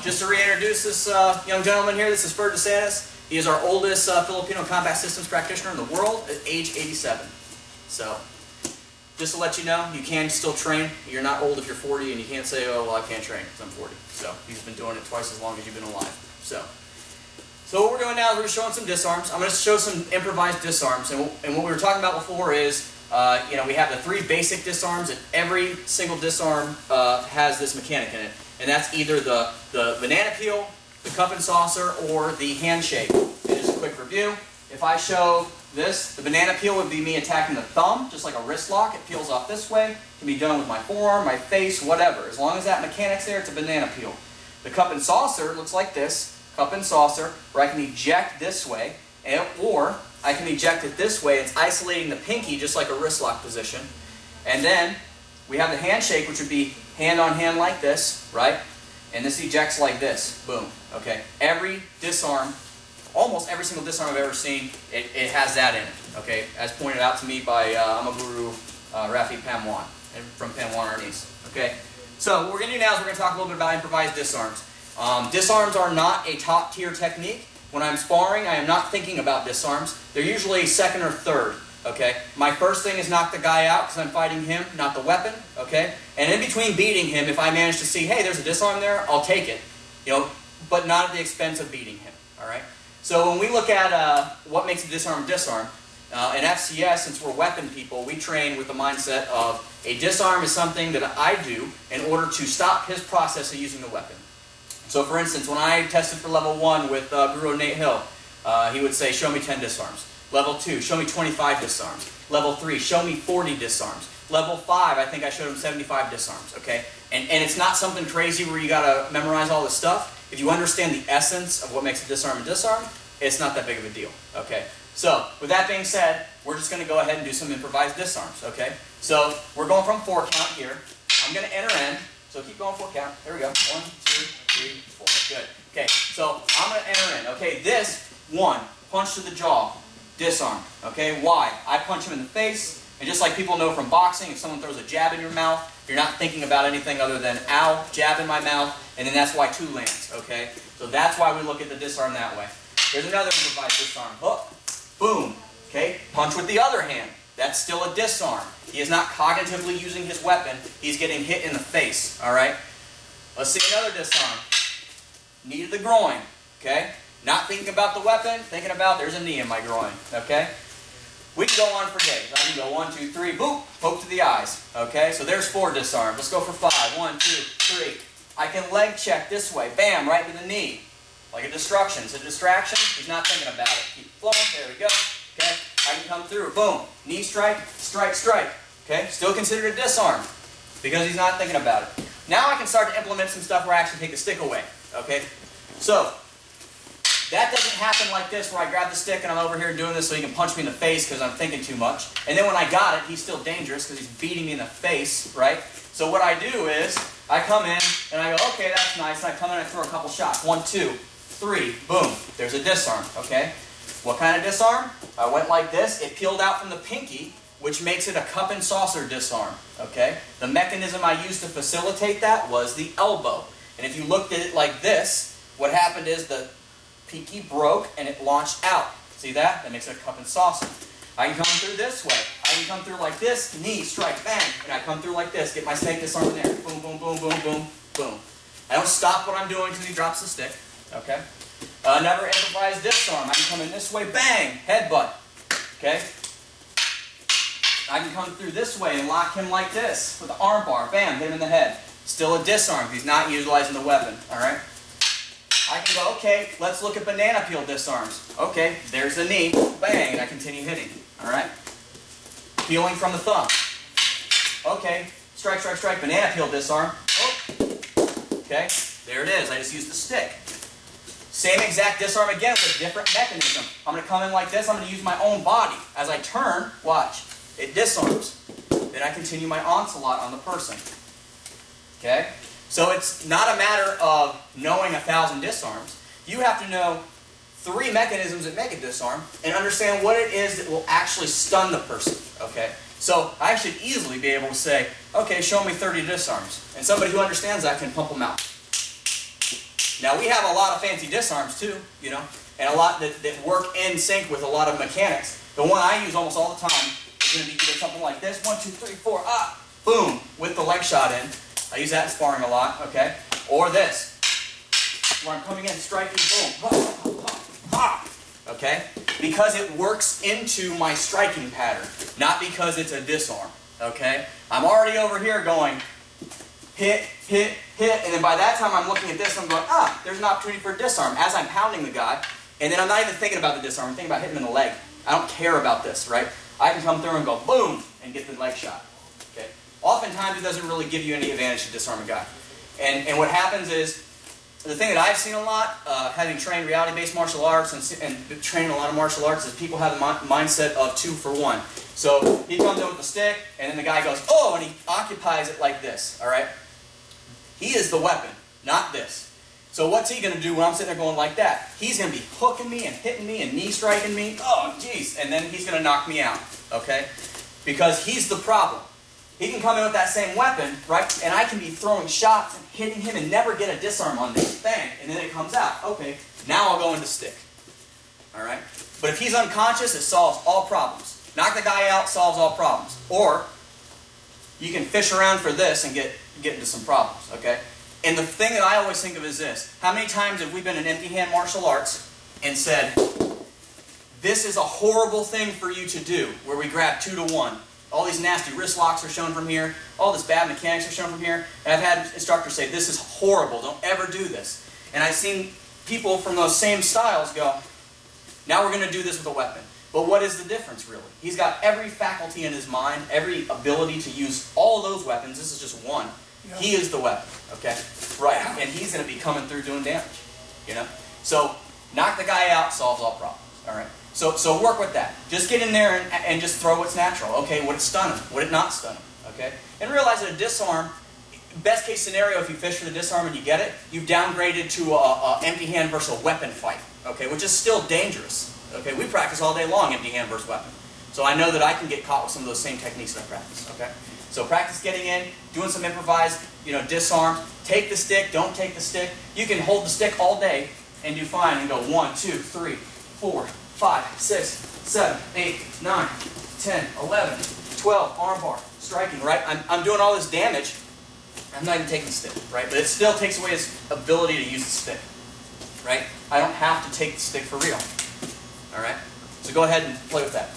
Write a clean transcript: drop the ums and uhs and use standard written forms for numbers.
just to reintroduce this young gentleman here, this is Ferd DeSantis. He is our oldest Filipino combat systems practitioner in the world at age 87. So, just to let you know, you can still train. You're not old if you're 40, and you can't say, oh, well, I can't train because I'm 40. So, he's been doing it twice as long as you've been alive. So what we're doing now is we're showing some disarms. I'm going to show some improvised disarms. And what we were talking about before is, we have the 3 basic disarms, and every single disarm has this mechanic in it. And that's either the banana peel, the cup and saucer, or the handshake. And just a quick review. If I show this, the banana peel would be me attacking the thumb, just like a wrist lock. It peels off this way. It can be done with my forearm, my face, whatever. As long as that mechanic's there, it's a banana peel. The cup and saucer looks like this, cup and saucer, where I can eject this way, or I can eject it this way. It's isolating the pinky, just like a wrist lock position. And then we have the handshake, which would be hand on hand like this, right? And this ejects like this. Boom. Okay. Every disarm, almost every single disarm I've ever seen, it has that in it. Okay. As pointed out to me by Amaguru Rafi Pamwan from Pamwan Arnis. Okay. So what we're going to do now is we're going to talk a little bit about improvised disarms. Disarms are not a top tier technique. When I'm sparring, I am not thinking about disarms. They're usually second or third. Okay, my first thing is knock the guy out because I'm fighting him, not the weapon. Okay, and in between beating him, if I manage to see, hey, there's a disarm there, I'll take it. But not at the expense of beating him. All right. So when we look at what makes a disarm, in FCS, since we're weapon people, we train with the mindset of a disarm is something that I do in order to stop his process of using the weapon. So for instance, when I tested for level 1 with Guru Nate Hill, he would say, show me 10 disarms. Level 2, show me 25 disarms. Level 3, show me 40 disarms. Level 5, I think I showed him 75 disarms, okay? And it's not something crazy where you gotta memorize all this stuff. If you understand the essence of what makes a disarm, it's not that big of a deal, okay? So, with that being said, we're just gonna go ahead and do some improvised disarms, okay? So, we're going from 4 count here. I'm gonna enter in, so keep going 4 count. Here we go, 1, 2, 3, 4, good. Okay, so I'm gonna enter in, okay? This, 1, punch to the jaw. Disarm. Okay, why? I punch him in the face, and just like people know from boxing, if someone throws a jab in your mouth, you're not thinking about anything other than, ow, jab in my mouth, and then that's why 2 lands, okay? So that's why we look at the disarm that way. Here's another improvised disarm. Hook, boom, okay? Punch with the other hand. That's still a disarm. He is not cognitively using his weapon, he's getting hit in the face, all right? Let's see another disarm. Knee to the groin, okay? Not thinking about the weapon, thinking about there's a knee in my groin, okay? We can go on for days. I can go 1, 2, 3, boop, poke to the eyes, okay? So there's 4 disarms. Let's go for 5. 1, 2, 3. I can leg check this way, bam, right to the knee. Like a distraction. It's a distraction, he's not thinking about it. Keep flowing, there we go, okay? I can come through, boom, knee strike, strike, strike, okay? Still considered a disarm because he's not thinking about it. Now I can start to implement some stuff where I actually take the stick away, okay? So, that doesn't happen like this where I grab the stick and I'm over here doing this so he can punch me in the face because I'm thinking too much. And then when I got it, he's still dangerous because he's beating me in the face, right? So what I do is I come in and I go, okay, that's nice. And I come in and I throw a couple shots. 1, 2, 3, boom. There's a disarm, okay? What kind of disarm? I went like this. It peeled out from the pinky, which makes it a cup and saucer disarm, okay? The mechanism I used to facilitate that was the elbow. And if you looked at it like this, what happened is the pinky broke and it launched out. See that? That makes it a cup and saucer. I can come through this way. I can come through like this, knee, strike, bang. And I come through like this, get my snake disarm in there. Boom, boom, boom, boom, boom, boom. I don't stop what I'm doing until he drops the stick. Okay? Another improvised disarm. I can come in this way, bang, headbutt. Okay? I can come through this way and lock him like this with an arm bar, bam, hit him in the head. Still a disarm. He's not utilizing the weapon. All right? I can go, okay, let's look at banana peel disarms. Okay, there's the knee, bang, and I continue hitting. All right? Peeling from the thumb. Okay, strike, strike, strike, banana peel disarm. Oh. Okay, there it is. I just used the stick. Same exact disarm again with a different mechanism. I'm going to come in like this. I'm going to use my own body. As I turn, watch, it disarms. Then I continue my onslaught on the person. Okay? So it's not a matter of knowing 1,000 disarms. You have to know 3 mechanisms that make a disarm and understand what it is that will actually stun the person. Okay? So I should easily be able to say, okay, show me 30 disarms. And somebody who understands that can pump them out. Now we have a lot of fancy disarms too, you know, and a lot that work in sync with a lot of mechanics. The one I use almost all the time is going to be either something like this, 1, 2, 3, 4, ah, boom, with the leg shot in. I use that in sparring a lot, okay? Or this, where I'm coming in, striking, boom, ha, ha, ha, okay? Because it works into my striking pattern, not because it's a disarm, okay? I'm already over here going hit, hit, hit, and then by that time I'm looking at this and I'm going, ah, there's an opportunity for a disarm as I'm pounding the guy, and then I'm not even thinking about the disarm, I'm thinking about hitting him in the leg. I don't care about this, right? I can come through and go boom, and get the leg shot, okay? Oftentimes it doesn't really give you any advantage to disarm a guy. And what happens is, the thing that I've seen a lot, having trained reality-based martial arts and training a lot of martial arts, is people have the mindset of 2 for 1. So he comes in with the stick, and then the guy goes, oh, and he occupies it like this, all right? He is the weapon, not this. So what's he going to do when I'm sitting there going like that? He's going to be hooking me and hitting me and knee striking me. Oh, jeez. And then he's going to knock me out, okay? Because he's the problem. He can come in with that same weapon, right? And I can be throwing shots and hitting him and never get a disarm on this. Bang. And then it comes out. Okay, now I'll go into stick. All right? But if he's unconscious, it solves all problems. Knock the guy out, solves all problems. Or you can fish around for this and get into some problems, okay? And the thing that I always think of is this. How many times have we been in empty hand martial arts and said, this is a horrible thing for you to do, where we grab 2 to 1. All these nasty wrist locks are shown from here. All this bad mechanics are shown from here. And I've had instructors say, this is horrible. Don't ever do this. And I've seen people from those same styles go, now we're going to do this with a weapon. But what is the difference, really? He's got every faculty in his mind, every ability to use all those weapons. This is just one. Yeah. He is the weapon, okay? Right. And he's going to be coming through doing damage, you know? So knock the guy out, solves all problems, all right? So work with that. Just get in there and just throw what's natural. Okay, would it stun him? Would it not stun him? Okay? And realize that a disarm, best case scenario, if you fish for the disarm and you get it, you've downgraded to a empty hand versus a weapon fight, okay, which is still dangerous. Okay, we practice all day long empty hand versus weapon. So I know that I can get caught with some of those same techniques that I practice, okay? So practice getting in, doing some improvised, disarms. Take the stick, don't take the stick. You can hold the stick all day and do fine and go 1, 2, 3, 4, 5, 6, 7, 8, 9, 10, 11, 12, armbar, striking, right? I'm doing all this damage. I'm not even taking the stick, right? But it still takes away his ability to use the stick, right? I don't have to take the stick for real, all right? So go ahead and play with that.